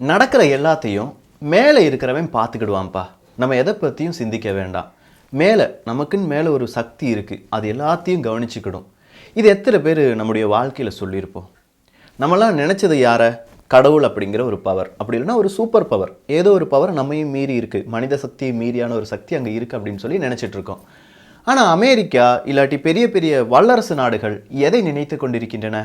நடக்கிற எல்லாத்தையும் மேலே இருக்கிறவன் பார்த்துக்கிடுவான்ப்பா. நம்ம எதை பற்றியும் சிந்திக்க வேண்டாம். நமக்குன்னு மேலே ஒரு சக்தி இருக்குது, அது எல்லாத்தையும் கவனிச்சுக்கிடும். இது எத்தனை பேர் நம்முடைய வாழ்க்கையில் சொல்லியிருப்போம். நம்மளாம் நினச்சது யாரை? கடவுள் அப்படிங்கிற ஒரு பவர், அப்படி இல்லைன்னா ஒரு சூப்பர் பவர், ஏதோ ஒரு பவர் நம்மையும் மீறி இருக்குது, மனித சக்தியை மீறியான ஒரு சக்தி அங்கே இருக்குது அப்படின்னு சொல்லி நினச்சிட்டு இருக்கோம். ஆனால் அமெரிக்கா இல்லாட்டி பெரிய பெரிய வல்லரசு நாடுகள் எதை நினைத்து கொண்டிருக்கின்றன?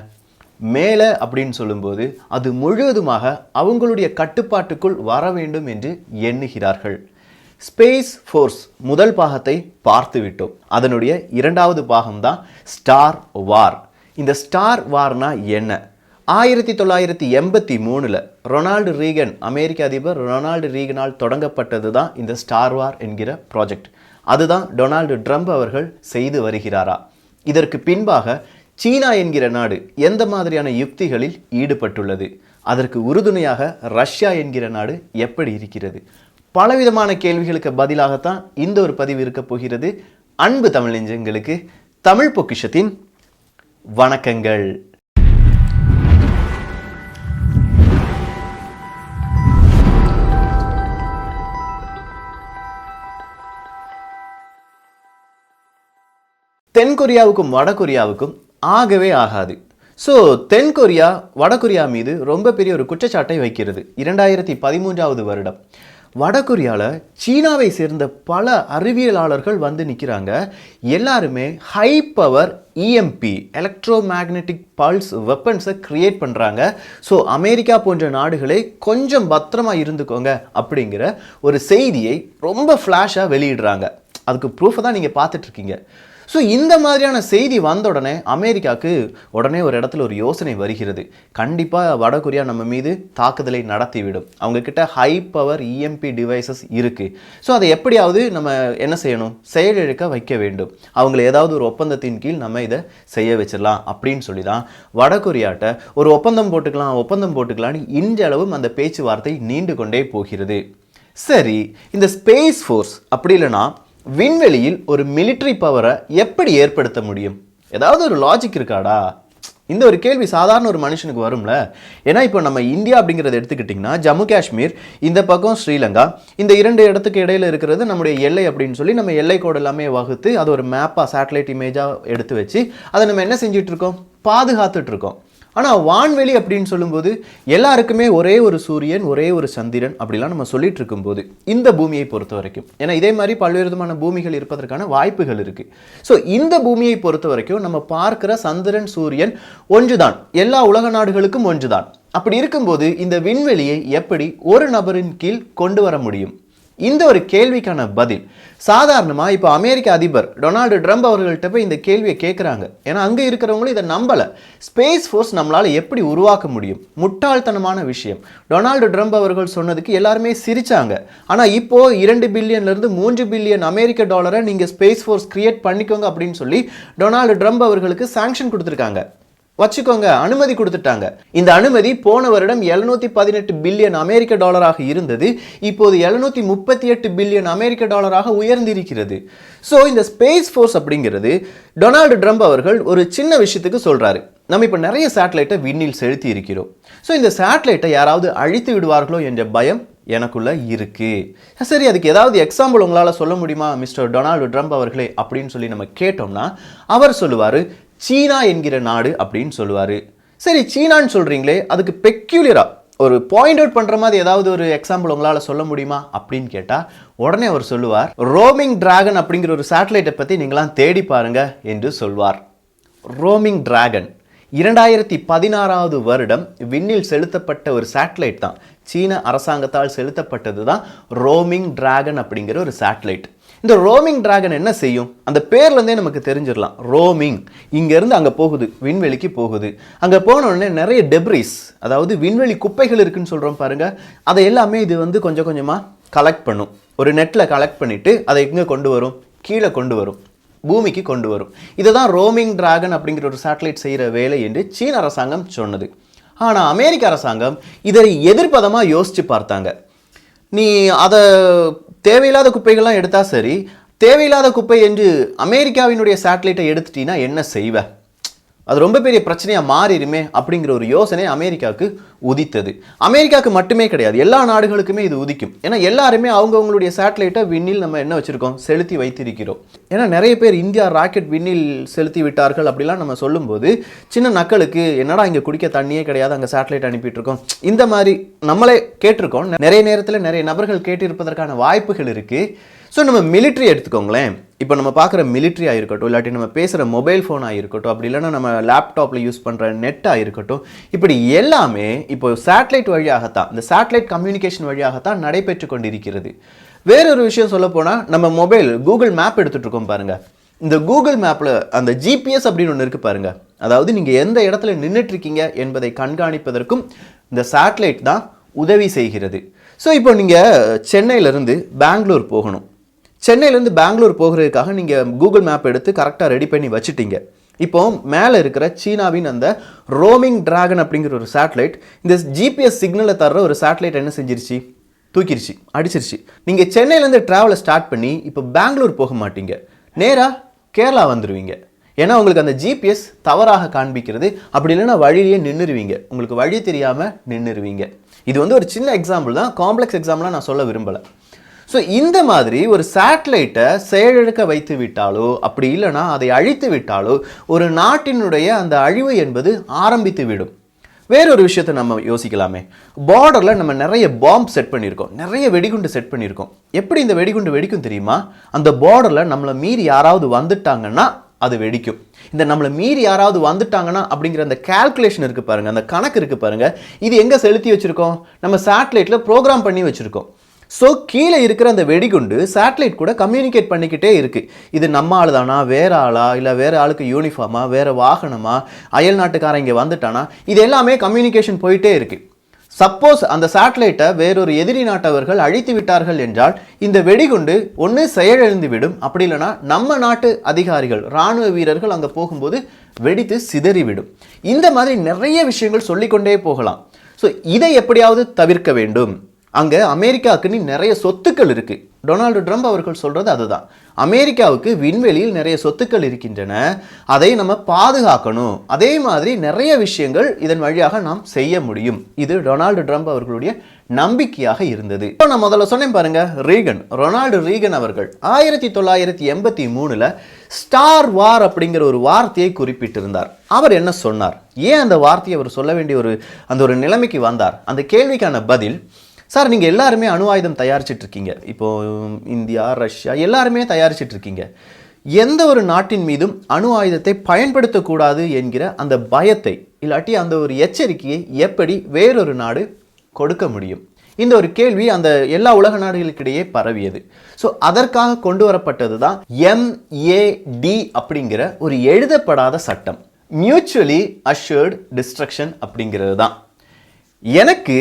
மேலே அப்படின்னு சொல்லும்போது அது முழுவதுமாக அவங்களுடைய கட்டுப்பாட்டுக்குள் வர வேண்டும் என்று எண்ணுகிறார்கள். ஸ்பேஸ் ஃபோர்ஸ் முதல் பாகத்தை பார்த்து விட்டோம். அதனுடைய இரண்டாவது பாகம்தான் ஸ்டார் வார். இந்த ஸ்டார் வார்னா என்ன? 1983 ரொனால்டு ரீகன், அமெரிக்க அதிபர் ரொனால்டு ரீகனால் தொடங்கப்பட்டது தான் இந்த ஸ்டார் வார் என்கிற ப்ராஜெக்ட். அதுதான் டொனால்டு ட்ரம்ப் அவர்கள் செய்து வருகிறாரா? இதற்கு பின்பாக சீனா என்கிற நாடு எந்த மாதிரியான யுக்திகளில் ஈடுபட்டுள்ளது? அதற்கு உறுதுணையாக ரஷ்யா என்கிற நாடு எப்படி இருக்கிறது? பலவிதமான கேள்விகளுக்கு பதிலாகத்தான் இந்த ஒரு பதிவு இருக்க போகிறது. அன்பு தமிழ் நெஞ்சங்களுக்கு தமிழ் பொக்கிஷத்தின் வணக்கங்கள். தென்கொரியாவுக்கும் வடகொரியாவுக்கும் ஆகவே ஆகாது. ஸோ தென்கொரியா வடகொரியா மீது ரொம்ப பெரிய ஒரு குற்றச்சாட்டை வைக்கிறது. 2013 வருடம் வடகொரியாவில் சீனாவை சேர்ந்த பல அறிவியலாளர்கள் வந்து நிற்கிறாங்க. எல்லாருமே high power EMP electro magnetic pulse வெப்பன்ஸை கிரியேட் பண்ணுறாங்க. ஸோ அமெரிக்கா போன்ற நாடுகளை கொஞ்சம் பத்திரமா இருந்துக்கோங்க அப்படிங்கிற ஒரு செய்தியை ரொம்ப ஃப்ளாஷாக வெளியிடுறாங்க. அதுக்கு ப்ரூஃபை தான் நீங்கள் பார்த்துட்ருக்கீங்க. ஸோ இந்த மாதிரியான செய்தி வந்த உடனே அமெரிக்காவுக்கு உடனே ஒரு இடத்துல ஒரு யோசனை வருகிறது. கண்டிப்பாக வடகொரியா நம்ம மீது தாக்குதலை நடத்திவிடும். அவங்கக்கிட்ட ஹை பவர் இஎம்பி டிவைசஸ் இருக்குது. ஸோ அதை எப்படியாவது நம்ம என்ன செய்யணும்? செயலிழக்க வைக்க வேண்டும். அவங்கள ஏதாவது ஒரு ஒப்பந்தத்தின் கீழ் நம்ம இதை செய்ய வச்சிடலாம் அப்படின்னு சொல்லி தான் வடகொரியாட்ட ஒரு ஒப்பந்தம் போட்டுக்கலான்னு இன்றளவும் அந்த பேச்சுவார்த்தை நீண்டு கொண்டே போகிறது. சரி, இந்த ஸ்பேஸ் ஃபோர்ஸ் அப்படி இல்லைன்னா விண்வெளியில் ஒரு மிலிட்ரி பவரை எப்படி ஏற்படுத்த முடியும்? ஏதாவது ஒரு லாஜிக் இருக்காடா? இந்த ஒரு கேள்வி சாதாரண ஒரு மனுஷனுக்கு வரும்ல. ஏன்னா இப்போ நம்ம இந்தியா அப்படிங்கிறத எடுத்துக்கிட்டிங்கன்னா ஜம்மு காஷ்மீர், இந்த பக்கம் ஸ்ரீலங்கா, இந்த இரண்டு இடத்துக்கு இடையில இருக்கிறது நம்முடைய எல்லை அப்படின்னு சொல்லி நம்ம எல்லை கோடு எல்லாமே வகுத்து அதை ஒரு மேப்பாக சேட்டலைட் இமேஜாக எடுத்து வச்சு அதை நம்ம என்ன செஞ்சுட்டு இருக்கோம்? பாதுகாத்துட்டு இருக்கோம். ஆனால் வான்வெளி அப்படின்னு சொல்லும்போது எல்லாருக்குமே ஒரே ஒரு சூரியன், ஒரே ஒரு சந்திரன் அப்படிலாம் நம்ம சொல்லிட்டு இருக்கும்போது இந்த பூமியை பொறுத்த வரைக்கும், ஏன்னா இதே மாதிரி பல்வேறு விதமான பூமிகள் இருப்பதற்கான வாய்ப்புகள் இருக்கு. ஸோ இந்த பூமியை பொறுத்த வரைக்கும் நம்ம பார்க்கிற சந்திரன், சூரியன் ஒன்றுதான், எல்லா உலக நாடுகளுக்கும் ஒன்றுதான். அப்படி இருக்கும்போது இந்த விண்வெளியை எப்படி ஒரு நபரின் கீழ் கொண்டு வர முடியும்? இந்த ஒரு கேள்விக்கான பதில் சாதாரணமாக இப்போ அமெரிக்க அதிபர் டொனால்டு ட்ரம்ப் அவர்கள்ட்ட போய் இந்த கேள்வியை கேட்குறாங்க. ஏன்னா அங்கே இருக்கிறவங்களும் இதை நம்பலை. ஸ்பேஸ் ஃபோர்ஸ் நம்மளால் எப்படி உருவாக்க முடியும்? முட்டாள்தனமான விஷயம். டொனால்டு ட்ரம்ப் அவர்கள் சொன்னதுக்கு எல்லாருமே சிரிச்சாங்க. ஆனால் இப்போ 2 பில்லியன்லேருந்து 3 பில்லியன் அமெரிக்க டாலரை நீங்கள் ஸ்பேஸ் ஃபோர்ஸ் கிரியேட் பண்ணிக்கோங்க அப்படின்னு சொல்லி டொனால்டு ட்ரம்ப் அவர்களுக்கு சாங்ஷன் கொடுத்துருக்காங்க. வச்சுக்கோங்க, அனுமதி கொடுத்துட்டாங்க. இந்த அனுமதி போன வருடம் 718 பில்லியன் அமெரிக்க டாலராக இருந்தது. இப்போது 738 பில்லியன் அமெரிக்க டாலராக உயர்ந்திருக்கிறது. ஸோ இந்த ஸ்பேஸ் ஃபோர்ஸ் அப்படிங்கிறது டொனால்டு ட்ரம்ப் அவர்கள் ஒரு சின்ன விஷயத்துக்கு சொல்றாரு. நம்ம இப்போ நிறைய சேட்டலைட்டை விண்ணில் செலுத்தி இருக்கிறோம். ஸோ இந்த சேட்டலைட்டை யாராவது அழித்து விடுவார்களோ என்ற பயம் எனக்குள்ள இருக்கு. சரி, அதுக்கு ஏதாவது எக்ஸாம்பிள் உங்களால் சொல்ல முடியுமா மிஸ்டர் டொனால்டு ட்ரம்ப் அவர்களே அப்படின்னு சொல்லி நம்ம கேட்டோம்னா அவர் சொல்லுவார், சீனா என்கிற நாடு அப்படின்னு சொல்லுவார். சரி, சீனான்னு சொல்கிறீங்களே, அதுக்கு பெக்யூலியராக ஒரு பாயிண்ட் அவுட் பண்ணுற மாதிரி ஏதாவது ஒரு எக்ஸாம்பிள் உங்களால் சொல்ல முடியுமா அப்படின்னு கேட்டால் உடனே அவர் சொல்லுவார், ரோமிங் டிராகன் அப்படிங்கிற ஒரு சேட்டலைட்டை பற்றி நீங்களாம் தேடி பாருங்க என்று சொல்வார். ரோமிங் டிராகன் 2016 வருடம் விண்ணில் செலுத்தப்பட்ட ஒரு சேட்டலைட் தான். சீன அரசாங்கத்தால் செலுத்தப்பட்டது தான் ரோமிங் டிராகன் அப்படிங்கிற ஒரு சேட்டலைட். இந்த ரோமிங் டிராகன் என்ன செய்யும்? அந்த பேர்லேருந்தே நமக்கு தெரிஞ்சிடலாம். ரோமிங், இங்கேருந்து அங்கே போகுது, விண்வெளிக்கு போகுது. அங்கே போன உடனே நிறைய டெப்ரிஸ், அதாவது விண்வெளி குப்பைகள் இருக்குன்னு சொல்கிறோம் பாருங்க, அதை எல்லாமே இது வந்து கொஞ்சம் கொஞ்சமாக கலெக்ட் பண்ணும். ஒரு நெட்டில் கலெக்ட் பண்ணிவிட்டு அதை எங்கே கொண்டு வரும்? கீழே கொண்டு வரும், பூமிக்கு கொண்டு வரும். இதுதான் ரோமிங் டிராகன் அப்படிங்கிற ஒரு சேட்டலைட் செய்கிற வேலை என்று சீன அரசாங்கம் சொன்னது. ஆனால் அமெரிக்க அரசாங்கம் இதை எதிர்ப்பதமாக யோசித்து பார்த்தாங்க. நீ அதை தேவையில்லாத குப்பைகள்லாம் எடுத்தா சரி, தேவையில்லாத குப்பை என்று அமெரிக்காவினுடைய சேட்டலைட்டை எடுத்துட்டீங்கன்னா என்ன செய்வ? அது ரொம்ப பெரிய பிரச்சனையா மாறிடுமே அப்படிங்கிற ஒரு யோசனை அமெரிக்காவுக்கு உதித்தது. அமெரிக்காவுக்கு மட்டுமே கிடையாது, எல்லா நாடுகளுக்குமே இது உதிக்கும். ஏன்னா எல்லாருமே அவங்கவுங்களுடைய சேட்டலைட்டை விண்ணில் நம்ம என்ன வச்சிருக்கோம், செலுத்தி வைத்திருக்கிறோம். ஏன்னா நிறைய பேர் இந்தியா ராக்கெட் விண்ணில் செலுத்தி விட்டார்கள் அப்படிலாம் நம்ம சொல்லும்போது சின்ன நக்களுக்கு என்னடா இங்கே குடிக்க தண்ணியே கிடையாது, அங்கே சேட்டலைட் அனுப்பிட்டு இருக்கோம், இந்த மாதிரி நம்மளே கேட்டிருக்கோம். நிறைய நேரத்தில் நிறைய நபர்கள் கேட்டிருப்பதற்கான வாய்ப்புகள் இருக்கு. ஸோ நம்ம மிலிட்ரி எடுத்துக்கோங்களேன். இப்போ நம்ம பார்க்குற மிலிட்ரியாக இருக்கட்டும், இல்லாட்டி நம்ம பேசுகிற மொபைல் ஃபோனாக இருக்கட்டும், அப்படி இல்லைன்னா நம்ம லேப்டாப்பில் யூஸ் பண்ணுற நெட்டாக இருக்கட்டும், இப்படி எல்லாமே இப்போ சேட்டலைட் வழியாகத்தான், இந்த சேட்டலைட் கம்யூனிகேஷன் வழியாகத்தான் நடைபெற்று கொண்டிருக்கிறது. வேறொரு விஷயம் சொல்ல போனால், நம்ம மொபைல் கூகுள் மேப் எடுத்துகிட்டு இருக்கோம் பாருங்கள். இந்த கூகுள் மேப்பில் அந்த ஜிபிஎஸ் அப்படின்னு ஒன்று இருக்குது பாருங்கள். அதாவது நீங்கள் எந்த இடத்துல நின்றுட்டுருக்கீங்க என்பதை கண்காணிப்பதற்கும் இந்த சேட்டலைட் தான் உதவி செய்கிறது. ஸோ இப்போ நீங்கள் சென்னையிலேருந்து பெங்களூர் போகணும். சென்னையிலேருந்து பெங்களூர் போகிறதுக்காக நீங்கள் கூகுள் மேப் எடுத்து கரெக்டாக ரெடி பண்ணி வச்சுட்டீங்க. இப்போ மேலே இருக்கிற சீனாவின் அந்த ரோமிங் டிராகன் அப்படிங்கிற ஒரு சேட்டலைட் இந்த ஜிபிஎஸ் சிக்னலை தர்ற ஒரு சேட்டலைட் என்ன செஞ்சிருச்சு, தூக்கிருச்சு, அடிச்சிருச்சு. நீங்கள் சென்னையிலேருந்து ட்ராவலை ஸ்டார்ட் பண்ணி இப்போ பெங்களூர் போக மாட்டீங்க, நேராக கேரளா வந்துடுவீங்க. ஏன்னா உங்களுக்கு அந்த ஜிபிஎஸ் தவறாக காண்பிக்கிறது. அப்படி இல்லைன்னா வழியிலேயே நின்றுருவீங்க, உங்களுக்கு வழி தெரியாமல் நின்றுருவீங்க. இது வந்து ஒரு சின்ன எக்ஸாம்பிள் தான், காம்ப்ளெக்ஸ் எக்ஸாம்பிளாக நான் சொல்ல விரும்பலை. ஸோ இந்த மாதிரி ஒரு சேட்டலைட்டை செயலிழக்க வைத்து விட்டாலோ அப்படி இல்லைனா அதை அழித்து விட்டாலோ ஒரு நாட்டினுடைய அந்த அழிவு என்பது ஆரம்பித்து விடும். வேறொரு விஷயத்தை நம்ம யோசிக்கலாமே. பார்டரில் நம்ம நிறைய பாம்பு செட் பண்ணியிருக்கோம், நிறைய வெடிகுண்டு செட் பண்ணியிருக்கோம். எப்படி இந்த வெடிகுண்டு வெடிக்கும் தெரியுமா? அந்த பார்டரில் நம்மளை மீறி யாராவது வந்துட்டாங்கன்னா அது வெடிக்கும். இந்த நம்மளை மீறி யாராவது வந்துட்டாங்கன்னா அப்படிங்கிற அந்த கால்குலேஷன் இருக்குது பாருங்கள், அந்த கணக்கு இருக்குது பாருங்கள். இது எங்கே செலுத்தி வச்சுருக்கோம்? நம்ம சேட்டலைட்டில் ப்ரோக்ராம் பண்ணி வச்சுருக்கோம். ஸோ கீழே இருக்கிற அந்த வெடிகுண்டு சேட்டலைட் கூட கம்யூனிகேட் பண்ணிக்கிட்டே இருக்குது. இது நம்ம ஆள் தானா, வேற ஆளா, இல்லை வேறு ஆளுக்கு யூனிஃபார்மா, வேறு வாகனமா, அயல் நாட்டுக்காரன் இங்கே வந்துட்டானா, இது எல்லாமே கம்யூனிகேஷன் போயிட்டே இருக்குது. சப்போஸ் அந்த சேட்டலைட்டை வேறொரு எதிரி நாட்டவர்கள் அழித்து விட்டார்கள் என்றால் இந்த வெடிகுண்டு ஒன்று செயலிழந்து விடும், அப்படி இல்லைனா நம்ம நாட்டு அதிகாரிகள், இராணுவ வீரர்கள் அங்கே போகும்போது வெடித்து சிதறிவிடும். இந்த மாதிரி நிறைய விஷயங்கள் சொல்லிக்கொண்டே போகலாம். ஸோ இதை எப்படியாவது தவிர்க்க வேண்டும். அங்கே அமெரிக்காவுக்குன்னு நிறைய சொத்துக்கள் இருக்குது. டொனால்டு ட்ரம்ப் அவர்கள் சொல்கிறது அதுதான். அமெரிக்காவுக்கு விண்வெளியில் நிறைய சொத்துக்கள் இருக்கின்றன, அதை நம்ம பாதுகாக்கணும். அதே மாதிரி நிறைய விஷயங்கள் இதன் வழியாக நாம் செய்ய முடியும். இது டொனால்டு ட்ரம்ப் அவர்களுடைய நம்பிக்கையாக இருந்தது. இப்போ நான் முதல்ல சொன்னேன் பாருங்க, ரொனால்டு ரீகன் அவர்கள் 1983 ஸ்டார் வார் அப்படிங்கிற ஒரு வார்த்தையை குறிப்பிட்டிருந்தார். அவர் என்ன சொன்னார், ஏன் அந்த வார்த்தையை அவர் சொல்ல வேண்டிய ஒரு நிலைமைக்கு வந்தார்? அந்த கேள்விக்கான பதில், சார் நீங்கள் எல்லாருமே அணு ஆயுதம் தயாரிச்சிட்டு இருக்கீங்க, இப்போது இந்தியா, ரஷ்யா எல்லாருமே தயாரிச்சிட்டு இருக்கீங்க. எந்த ஒரு நாட்டின் மீதும் அணு ஆயுதத்தை பயன்படுத்தக்கூடாது என்கிற அந்த பயத்தை இல்லாட்டி அந்த ஒரு எச்சரிக்கையை எப்படி வேறொரு நாடு கொடுக்க முடியும்? இந்த ஒரு கேள்வி அந்த எல்லா உலக நாடுகளுக்கிடையே பரவியது. ஸோ அதற்காக கொண்டு வரப்பட்டது தான் MAD அப்படிங்கிற ஒரு எழுதப்படாத சட்டம், மியூச்சுவலி அஷ்யூர்டு டிஸ்ட்ரக்ஷன் அப்படிங்கிறது தான். எனக்கு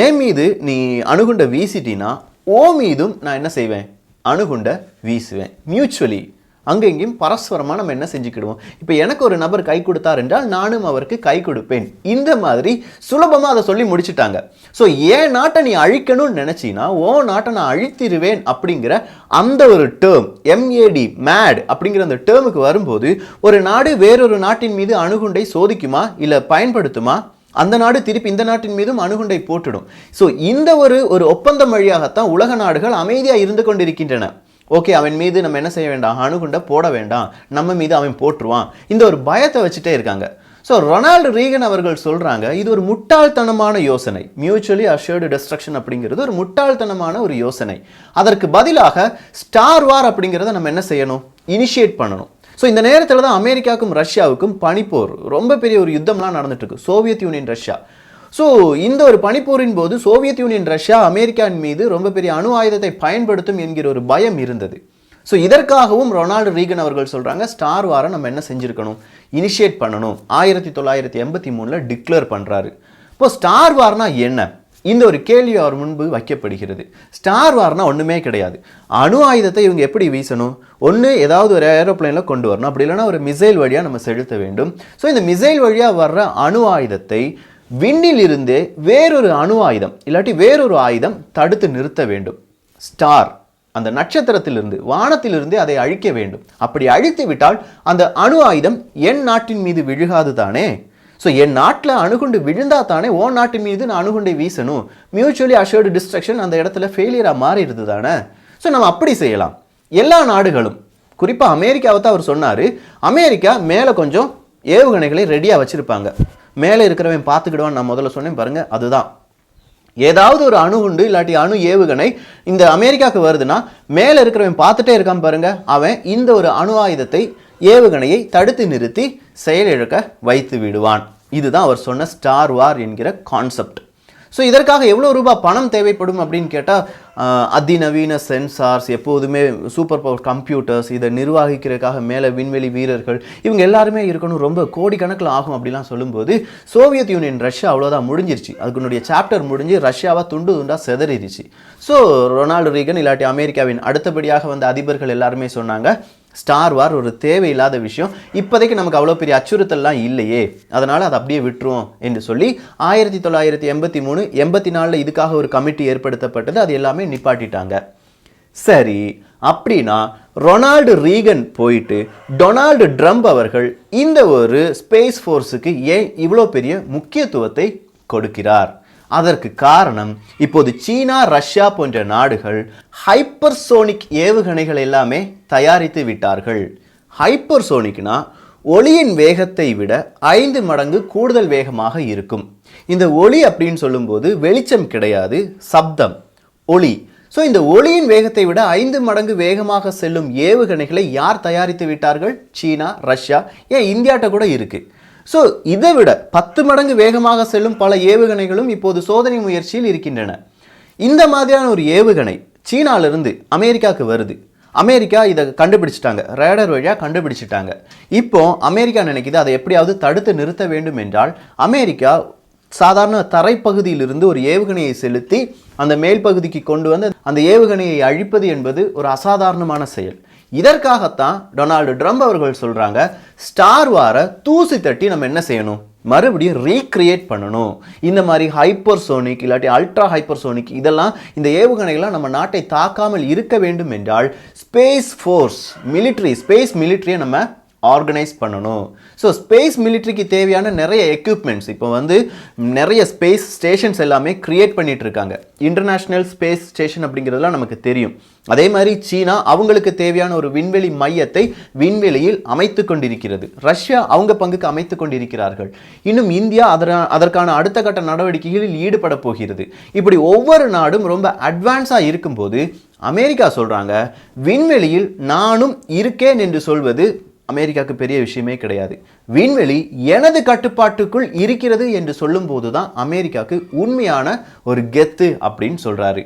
என் மீது நீ அணுகுண்ட வீசிட்டினா ஓ மீதும் நான் என்ன செய்வேன், அணுகுண்ட வீசுவேன். மியூச்சுவலி, அங்கே இங்கேயும் பரஸ்பரமாக நம்ம என்ன செஞ்சுக்கிடுவோம். இப்போ எனக்கு ஒரு நபர் கை கொடுத்தார் என்றால் நானும் அவருக்கு கை கொடுப்பேன். இந்த மாதிரி சுலபமாக அதை சொல்லி முடிச்சுட்டாங்க. ஸோ என் நாட்டை நீ அழிக்கணும்னு நினச்சின்னா ஓ நாட்டை நான் அழித்திருவேன் அப்படிங்கிற அந்த ஒரு டேர்ம், MAD அப்படிங்கிற அந்த டேர்முக்கு வரும்போது ஒரு நாடு வேறொரு நாட்டின் மீது அணுகுண்டை சோதிக்குமா இல்லை பயன்படுத்துமா? அந்த நாடு திருப்பி இந்த நாட்டின் மீதும் அணுகுண்டை போட்டுடும். ஸோ இந்த ஒரு ஒப்பந்தம் வழியாகத்தான் உலக நாடுகள் அமைதியாக இருந்து கொண்டிருக்கின்றன. ஓகே, அவன் மீது நம்ம என்ன செய்ய வேண்டாம், அணுகுண்டை போட வேண்டாம், நம்ம மீது அவன் போட்டுருவான், இந்த ஒரு பயத்தை வச்சுட்டே இருக்காங்க. ஸோ ரொனால்டு ரீகன் அவர்கள் சொல்கிறாங்க, இது ஒரு முட்டாள்தனமான யோசனை. மியூச்சுவலி அஷ்யூர்டு டிஸ்ட்ரக்ஷன் அப்படிங்கிறது ஒரு முட்டாள்தனமான ஒரு யோசனை. அதற்கு பதிலாக ஸ்டார் வார் அப்படிங்கிறத நம்ம என்ன செய்யணும், இனிஷியேட் பண்ணணும். ஸோ இந்த நேரத்தில் தான் அமெரிக்காவுக்கும் ரஷ்யாவுக்கும் பனிப்போர், ரொம்ப பெரிய ஒரு யுத்தம்லாம் நடந்துட்டு இருக்கு, சோவியத் யூனியன் ரஷ்யா. ஸோ இந்த ஒரு பனிப்போரின் போது சோவியத் யூனியன் ரஷ்யா அமெரிக்காவின் மீது ரொம்ப பெரிய அணு ஆயுதத்தை பயன்படுத்தும் என்கிற ஒரு பயம் இருந்தது. ஸோ இதற்காகவும் ரொனால்டு ரீகன் அவர்கள் சொல்கிறாங்க, ஸ்டார் வாரை நம்ம என்ன செஞ்சுருக்கணும், இனிஷியேட் பண்ணணும். 1983 டிக்ளேர் பண்ணுறாரு. இப்போ ஸ்டார் வார்னா என்ன, இந்த ஒரு கேள்வி அவர் முன்பு வைக்கப்படுகிறது. ஸ்டார் வார்னா ஒன்றுமே கிடையாது. அணு ஆயுதத்தை இவங்க எப்படி வீசணும், ஒன்று ஏதாவது ஒரு ஏரோப்ளைனில் கொண்டு வரணும், அப்படி இல்லைனா ஒரு மிசைல் வழியாக நம்ம செலுத்த வேண்டும். ஸோ இந்த மிசைல் வழியாக வர்ற அணு ஆயுதத்தை விண்ணில் இருந்தே வேறொரு அணு ஆயுதம் இல்லாட்டி வேறொரு ஆயுதம் தடுத்து நிறுத்த வேண்டும். ஸ்டார் அந்த நட்சத்திரத்திலிருந்து வானத்திலிருந்து அதை அழிக்க வேண்டும். அப்படி அழித்து விட்டால் அந்த அணு ஆயுதம் என் நாட்டின் மீது விழுகாது தானே. ஸோ என் நாட்டில் அணுகுண்டு விழுந்தா தானே ஓ நாட்டின் மீது நான் அணுகுண்டை வீசணும். மியூச்சுவலி அஷர்டு டிஸ்ட்ரக்ஷன் அந்த இடத்துல ஃபெயிலியராக மாறிடுது தானே. ஸோ நம்ம அப்படி செய்யலாம். எல்லா நாடுகளும், குறிப்பாக அமெரிக்காவை தான் அவர் சொன்னார், அமெரிக்கா மேலே கொஞ்சம் ஏவுகணைகளை ரெடியாக வச்சுருப்பாங்க. மேலே இருக்கிறவன் பார்த்துக்கிடுவான் நான் முதல்ல சொன்னேன் பாருங்கள், அதுதான். ஏதாவது ஒரு அணுகுண்டு இல்லாட்டி அணு ஏவுகணை இந்த அமெரிக்காவுக்கு வருதுன்னா மேலே இருக்கிறவன் பார்த்துட்டே இருக்கான் பாருங்க, அவன் இந்த ஒரு அணு ஆயுதத்தை ஏவுகணையை தடுத்து நிறுத்தி செயலிழக்க வைத்து விடுவான். இதுதான் அவர் சொன்ன ஸ்டார் வார் என்கிற கான்செப்ட். ஸோ இதற்காக எவ்வளோ ரூபாய் பணம் தேவைப்படும் அப்படின்னு கேட்டால், அதிநவீன சென்சார்ஸ், எப்போதுமே சூப்பர் பவர் கம்ப்யூட்டர்ஸ், இதை நிர்வகிக்கிறதுக்காக மேலே விண்வெளி வீரர்கள், இவங்க எல்லாருமே இருக்கணும், ரொம்ப கோடிக்கணக்கில் ஆகும் அப்படிலாம் சொல்லும்போது சோவியத் யூனியன் ரஷ்யா அவ்வளோதான் முடிஞ்சிருச்சு. அதுக்குன்னுடைய சாப்டர் முடிஞ்சு ரஷ்யாவை துண்டு துண்டாக செதறிடுச்சு. ஸோ ரொனால்டு ரீகன் இல்லாட்டி அமெரிக்காவின் அடுத்தபடியாக வந்த அதிபர்கள் எல்லாருமே சொன்னாங்க, ஸ்டார் வார் ஒரு தேவையில்லாத விஷயம், இப்போதைக்கு நமக்கு அவ்வளோ பெரிய அச்சுறுத்தல்லாம் இல்லையே, அதனால் அதை அப்படியே விட்டுருவோம் என்று சொல்லி 1983 84 இதுக்காக ஒரு கமிட்டி ஏற்படுத்தப்பட்டது. அது எல்லாமே நிப்பாட்டிட்டாங்க. சரி, அப்படின்னா ரொனால்டு ரீகன் போயிட்டு டொனால்டு ட்ரம்ப் அவர்கள் இந்த ஒரு ஸ்பேஸ் ஃபோர்ஸுக்கு ஏன் இவ்வளோ பெரிய முக்கியத்துவத்தை கொடுக்கிறார்? அதற்கு காரணம், இப்போது சீனா, ரஷ்யா போன்ற நாடுகள் ஹைப்பர்சோனிக் ஏவுகணைகள் எல்லாமே தயாரித்து விட்டார்கள். ஹைப்பர்சோனிக்னா ஒளியின் வேகத்தை விட 5 மடங்கு கூடுதல் வேகமாக இருக்கும். இந்த ஒளி அப்படின்னு சொல்லும்போது வெளிச்சம் கிடையாது, சப்தம், ஒளி. ஸோ இந்த ஒளியின் வேகத்தை விட 5 மடங்கு வேகமாக செல்லும் ஏவுகணைகளை யார் தயாரித்து விட்டார்கள்? சீனா, ரஷ்யா, ஏன் இந்தியாட்ட கூட இருக்கு. ஸோ இதை விட 10 மடங்கு வேகமாக செல்லும் பல ஏவுகணைகளும் இப்போது சோதனை முயற்சியில் இருக்கின்றன. இந்த மாதிரியான ஒரு ஏவுகணை சீனாவிலிருந்து அமெரிக்காவுக்கு வருது. அமெரிக்கா இதை கண்டுபிடிச்சிட்டாங்க, ரேடர் வழியாக கண்டுபிடிச்சிட்டாங்க. இப்போ அமெரிக்கா நினைக்குது அதை எப்படியாவது தடுத்து நிறுத்த வேண்டும் என்றால், அமெரிக்கா சாதாரண தரைப்பகுதியிலிருந்து ஒரு ஏவுகணையை செலுத்தி அந்த மேல் பகுதிக்கு கொண்டு வந்து அந்த ஏவுகணையை அழிப்பது என்பது ஒரு அசாதாரணமான செயல். இதற்காகத்தான் டொனால்டு ட்ரம்ப் அவர்கள் சொல்றாங்க, ஸ்டார் வாரை தூசி தட்டி நம்ம என்ன செய்யணும், மறுபடியும் ரீக்ரியேட் பண்ணணும். இந்த மாதிரி ஹைப்பர்சோனிக் இல்லாட்டி அல்ட்ரா ஹைப்பர்சோனிக் இதெல்லாம், இந்த ஏவுகணைகள்லாம் நம்ம நாட்டை தாக்காமல் இருக்க வேண்டும் என்றால் ஸ்பேஸ் ஃபோர்ஸ், மிலிட்ரி, ஸ்பேஸ் மிலிட்ரியை நம்ம ஆர்கனைஸ் பண்ணணும். ஸோ ஸ்பேஸ் மிலிட்ரிக்கு தேவையான நிறைய எக்யூப்மெண்ட்ஸ் இப்போ வந்து நிறைய ஸ்பேஸ் ஸ்டேஷன்ஸ் எல்லாமே கிரியேட் பண்ணிட்டு இருக்காங்க. இன்டர்நேஷ்னல் ஸ்பேஸ் ஸ்டேஷன் அப்படிங்கிறதுலாம் நமக்கு தெரியும். அதே மாதிரி சீனா அவங்களுக்கு தேவையான ஒரு விண்வெளி மையத்தை விண்வெளியில் அமைத்து கொண்டிருக்கிறது. ரஷ்யா அவங்க பங்குக்கு அமைத்து கொண்டிருக்கிறார்கள். இன்னும் இந்தியா அதற்கான அடுத்த கட்ட நடவடிக்கைகளில் ஈடுபட போகிறது. இப்படி ஒவ்வொரு நாடும் ரொம்ப அட்வான்ஸாக இருக்கும்போது அமெரிக்கா சொல்றாங்க, விண்வெளியில் நானும் இருக்கேன் என்று சொல்வது அமெரிக்காவுக்கு பெரிய விஷயமே கிடையாது. விண்வெளி எனது கட்டுப்பாட்டுக்குள் இருக்கிறது என்று சொல்லும் போதுதான் அமெரிக்காவுக்கு உண்மையான ஒரு கெத்து அப்படின்னு சொல்றாரு.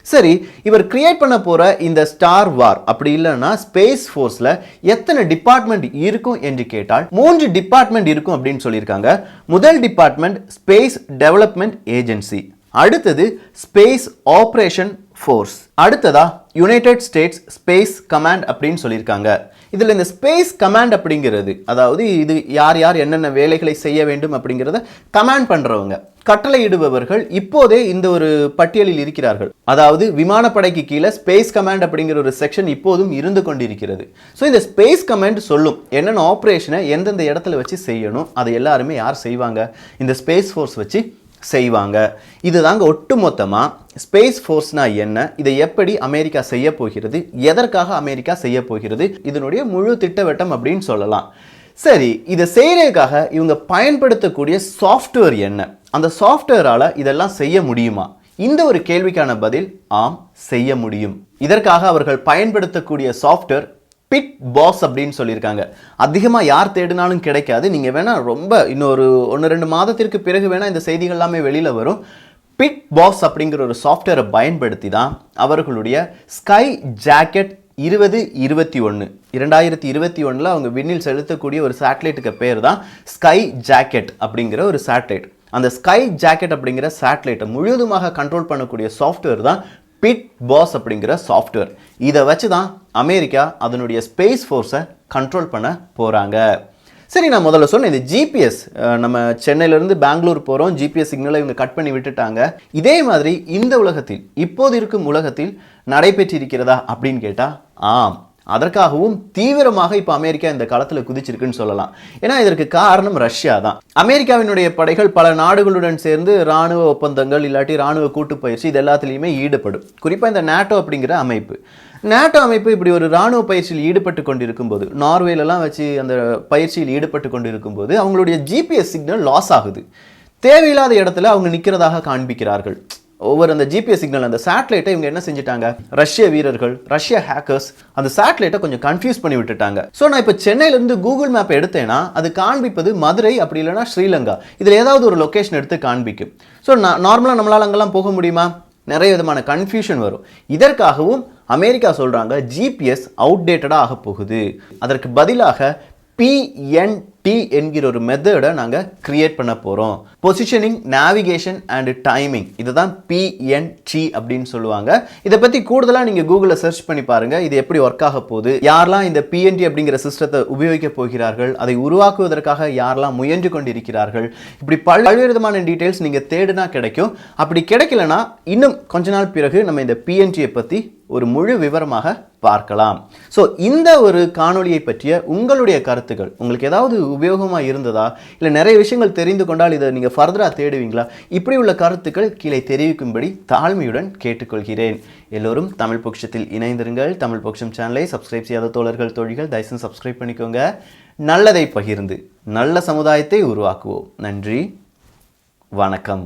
சரி, இவர் கிரியேட் பண்ண போற இந்த ஸ்டார் வார் அப்படி இல்லைன்னா ஸ்பேஸ் ஃபோர்ஸ்ல எத்தனை டிபார்ட்மெண்ட் இருக்கும் என்று கேட்டால் 3 டிபார்ட்மெண்ட் இருக்கும் அப்படின்னு சொல்லியிருக்காங்க. முதல் டிபார்ட்மெண்ட் ஸ்பேஸ் டெவலப்மெண்ட் ஏஜென்சி, அடுத்தது ஸ்பேஸ் ஆபரேஷன் ஃபோர்ஸ், அடுத்ததா யுனைடெட் ஸ்டேட்ஸ் ஸ்பேஸ் கமாண்ட் அப்படின்னு சொல்லியிருக்காங்க. இதில் இந்த ஸ்பேஸ் கமாண்ட் அப்படிங்கிறது, அதாவது இது யார் யார் என்னென்ன வேலைகளை செய்ய வேண்டும் அப்படிங்கிறத கமாண்ட் பண்ணுறவங்க, கட்டளையிடுபவர்கள் இப்போதே இந்த ஒரு பட்டியலில் இருக்கிறார்கள். அதாவது விமானப்படைக்கு கீழே ஸ்பேஸ் கமாண்ட் அப்படிங்கிற ஒரு செக்ஷன் இப்போதும் இருந்து கொண்டிருக்கிறது. ஸோ இந்த ஸ்பேஸ் கமாண்ட் சொல்லும் என்னென்ன ஆப்ரேஷனை எந்தெந்த இடத்துல வச்சு செய்யணும், அதை எல்லாருமே யார் செய்வாங்க, இந்த ஸ்பேஸ் ஃபோர்ஸ் வச்சு செய்வாங்க. இதுதாங்க ஒட்டுமொத்தமாக ஸ்பேஸ் ஃபோர்ஸ்னா என்ன, இதை எப்படி அமெரிக்கா செய்ய போகிறது, எதற்காக அமெரிக்கா செய்ய போகிறது, இதனுடைய முழு திட்டவட்டம் அப்படின்னு சொல்லலாம். சரி, இதை செய்யறதுக்காக இவங்க பயன்படுத்தக்கூடிய சாஃப்ட்வேர் என்ன, அந்த சாஃப்ட்வேரால இதெல்லாம் செய்ய முடியுமா? இந்த ஒரு கேள்விக்கான பதில் ஆம், செய்ய முடியும். இதற்காக அவர்கள் பயன்படுத்தக்கூடிய சாஃப்ட்வேர் பிட் பாஸ் அப்படின்னு சொல்லியிருக்காங்க. அதிகமாக யார் தேடினாலும் கிடைக்காது. நீங்கள் வேணால் ரொம்ப இன்னொரு 1-2 மாதத்திற்கு பிறகு வேணால் இந்த செய்திகள் எல்லாமே வெளியில் வரும். பிட் பாஸ் அப்படிங்கிற ஒரு சாஃப்ட்வேரை பயன்படுத்தி தான் அவர்களுடைய ஸ்கை ஜாக்கெட் 2021 2021 அவங்க விண்ணில் செலுத்தக்கூடிய ஒரு சேட்டலைட்டுக்கு பேர் தான் ஸ்கை ஜாக்கெட் அப்படிங்கிற ஒரு சேட்டலைட். அந்த ஸ்கை ஜாக்கெட் அப்படிங்கிற சேட்டலைட்டை முழுவதுமாக கண்ட்ரோல் பண்ணக்கூடிய சாஃப்ட்வேர் தான் பிட் பாஸ் அப்படிங்கிற சாஃப்ட்வேர். இதை வச்சு தான் அமெரிக்கா அதனுடைய ஸ்பேஸ் ஃபோர்ஸை கண்ட்ரோல் பண்ண போகிறாங்க. சரி, நான் முதல்ல சொன்னேன் இந்த ஜிபிஎஸ், நம்ம சென்னையிலேருந்து பெங்களூர் போகிறோம், ஜிபிஎஸ் சிக்னலை இவங்க கட் பண்ணி விட்டுட்டாங்க. இதே மாதிரி இந்த உலகத்தில், இப்போது இருக்கும் உலகத்தில் நடைபெற்றிருக்கிறதா அப்படின்னு கேட்டால் ஆம். அதற்காகவும் தீவிரமாக இப்போ அமெரிக்கா இந்த காலத்தில் குதிச்சிருக்குன்னு சொல்லலாம். ஏன்னா இதற்கு காரணம் ரஷ்யா தான். அமெரிக்காவினுடைய படைகள் பல நாடுகளுடன் சேர்ந்து இராணுவ ஒப்பந்தங்கள் இல்லாட்டி இராணுவ கூட்டு பயிற்சி இது எல்லாத்துலேயுமே ஈடுபடும். குறிப்பாக இந்த நேட்டோ அப்படிங்கிற அமைப்பு, நேட்டோ அமைப்பு இப்படி ஒரு இராணுவ பயிற்சியில் ஈடுபட்டு கொண்டிருக்கும் போது, நார்வேலெலாம் வச்சு அந்த பயிற்சியில் ஈடுபட்டு கொண்டிருக்கும் போது அவங்களுடைய ஜிபிஎஸ் சிக்னல் லாஸ் ஆகுது. தேவையில்லாத இடத்துல அவங்க நிற்கிறதாக காண்பிக்கிறார்கள். ஒவ்வொரு அந்த ஜிபிஎஸ் சிக்னல், அந்த சேட்டலைட்டை இவங்க என்ன செஞ்சுட்டாங்க, ரஷ்ய வீரர்கள், ரஷ்ய ஹேக்கர்ஸ் அந்த சேட்டலைட்டை கொஞ்சம் கன்ஃபியூஸ் பண்ணி விட்டுட்டாங்க. ஸோ நான் இப்போ சென்னையிலேருந்து கூகுள் மேப் எடுத்தேன்னா அது காண்பிப்பது மதுரை, அப்படி இல்லைனா ஸ்ரீலங்கா, இதில் ஏதாவது ஒரு லொக்கேஷன் எடுத்து காண்பிக்கும். ஸோ நார்மலாக நம்மளால் அங்கெல்லாம் போக முடியுமா? நிறைய விதமான கன்ஃபியூஷன் வரும். இதற்காகவும் அமெரிக்கா சொல்கிறாங்க ஜிபிஎஸ் அவுடேட்டடாக ஆக போகுது. அதற்கு பதிலாக பிஎன்டி என்கிற ஒரு மெத்தடை நாங்கள் கிரியேட் பண்ண போகிறோம். பொசிஷனிங், நேவிகேஷன் அண்ட் டைமிங், இதுதான் பிஎன்டி அப்படின்னு சொல்லுவாங்க. இதை பற்றி கூடுதலாக நீங்கள் கூகுளில் சர்ச் பண்ணி பாருங்கள், இது எப்படி ஒர்க் ஆக போகுது, யாரெல்லாம் இந்த பிஎன்டி அப்படிங்கிற சிஸ்டத்தை உபயோகிக்க போகிறார்கள், அதை உருவாக்குவதற்காக யாரெல்லாம் முயன்று கொண்டிருக்கிறார்கள், இப்படி பல்வேறு விதமான டீட்டெயில்ஸ் நீங்கள் தேடினா கிடைக்கும். அப்படி கிடைக்கலனா இன்னும் கொஞ்ச நாள் பிறகு நம்ம இந்த பிஎன்டியை பற்றி ஒரு முழு விவரமாக பார்க்கலாம். ஸோ இந்த ஒரு காணொலியை பற்றிய உங்களுடைய கருத்துக்கள் உங்களுக்கு ஏதாவது உபயோகமாக இருந்ததா, இல்லை நிறைய விஷயங்கள் தெரிந்து கொண்டால் இதை நீங்கள் ஃபர்தராக தேடுவீங்களா, இப்படி உள்ள கருத்துக்கள் கீழே தெரிவிக்கும்படி தாழ்மையுடன் கேட்டுக்கொள்கிறேன். எல்லோரும் தமிழ் பொக்கிஷத்தில் இணைந்திருங்கள். தமிழ் பொக்கிஷம் சேனலை சப்ஸ்கிரைப் செய்யாத தோழர்கள் தோழிகள் தயவுசெய்து சப்ஸ்கிரைப் பண்ணிக்கோங்க. நல்லதை பகிர்ந்து நல்ல சமுதாயத்தை உருவாக்குவோம். நன்றி, வணக்கம்.